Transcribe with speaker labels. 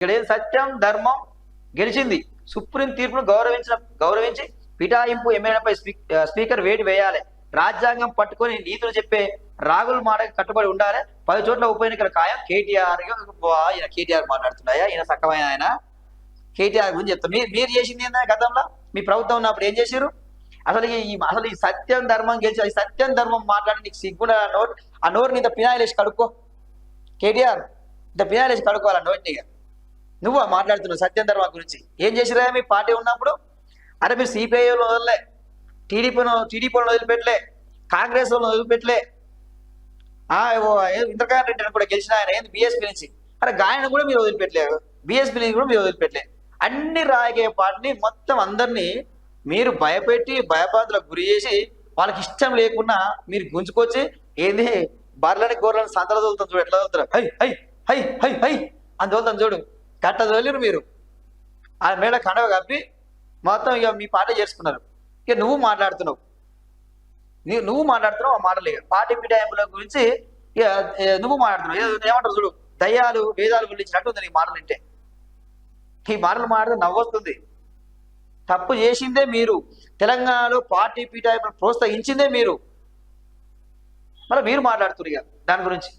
Speaker 1: ఇక్కడ ఏం సత్యం ధర్మం గెలిచింది. సుప్రీం తీర్పును గౌరవించి పిఠాయింపు ఎమ్మెల్యేపై స్పీకర్ వేడి వేయాలి. రాజ్యాంగం పట్టుకొని నీతులు చెప్పే రాగుల మాటకి కట్టుబడి ఉండాలి. 10 చోట్ల ఉప ఎన్నికల ఖాయం. కేటీఆర్ ఈయన కేటీఆర్ మాట్లాడుతున్నాయా? ఈయన సక్కమైన ఆయన కేటీఆర్ గురించి చెప్తాం. మీరు చేసింది ఏంటంటే గతంలో మీ ప్రభుత్వం ఉన్నప్పుడు ఏం చేశారు? అసలు ఈ సత్యం ధర్మం గెలిచి ఈ సత్యం ధర్మం మాట్లాడి నీకు సిగ్గున ఆ నోరుని ఇంత పినాయిలేసి కడుక్కో. కేటీఆర్ ఇంత పినాయిలేసి కడుక్కోవాలా నోటిని? నువ్వు మాట్లాడుతున్నావు సత్యం ధర్మం గురించి. ఏం చేసిరా మీ పార్టీ ఉన్నప్పుడు? అరే మీరు సిపిఐలో వదలలే, టీడీపీలో వదిలిపెట్టలే, కాంగ్రెస్ వాళ్ళని వదిలిపెట్టలే. ఇంద్రకాంత్ రెడ్డి అని కూడా గెలిచిన ఆయన ఏంది బీఎస్పీ నుంచి. అరే గాయన కూడా మీరు వదిలిపెట్టలేదు, బీఎస్పీ నుంచి కూడా మీరు వదిలిపెట్టలేదు. అన్ని రాజకీయ పార్టీని మొత్తం అందరినీ మీరు భయపెట్టి భయపాదులకు గురి చేసి వాళ్ళకి ఇష్టం లేకున్నా మీరు గుంజుకొచ్చి ఏంది బర్లని గోర్లని సంతలు తోలుతాం చూడు, ఎట్లా తోలుతారు, హై హై హై హై హై అని తోలుతాం చూడు, కట్ట తోలిరు మీరు. ఆ మేడ కండవ కప్పి మొత్తం ఇక మీ పార్టీ చేసుకున్నారు. ఇక నువ్వు మాట్లాడుతున్నావు ఆ మాటలు. ఇక పార్టీ పిటాయింపుల గురించి ఇక నువ్వు మాట్లాడుతున్నావు. ఏమంటారు చూడు, దయ్యాలు వేదాలు గురించినట్టు ఉంది నీ మాటలు వింటే. ఈ మాటలు మాట్లాడితే నవ్వొస్తుంది. తప్పు చేసిందే మీరు. తెలంగాణలో పార్టీ పిటాయింపులు ప్రోత్సహించిందే మీరు. మరి మీరు మాట్లాడుతున్నారు ఇక దాని గురించి.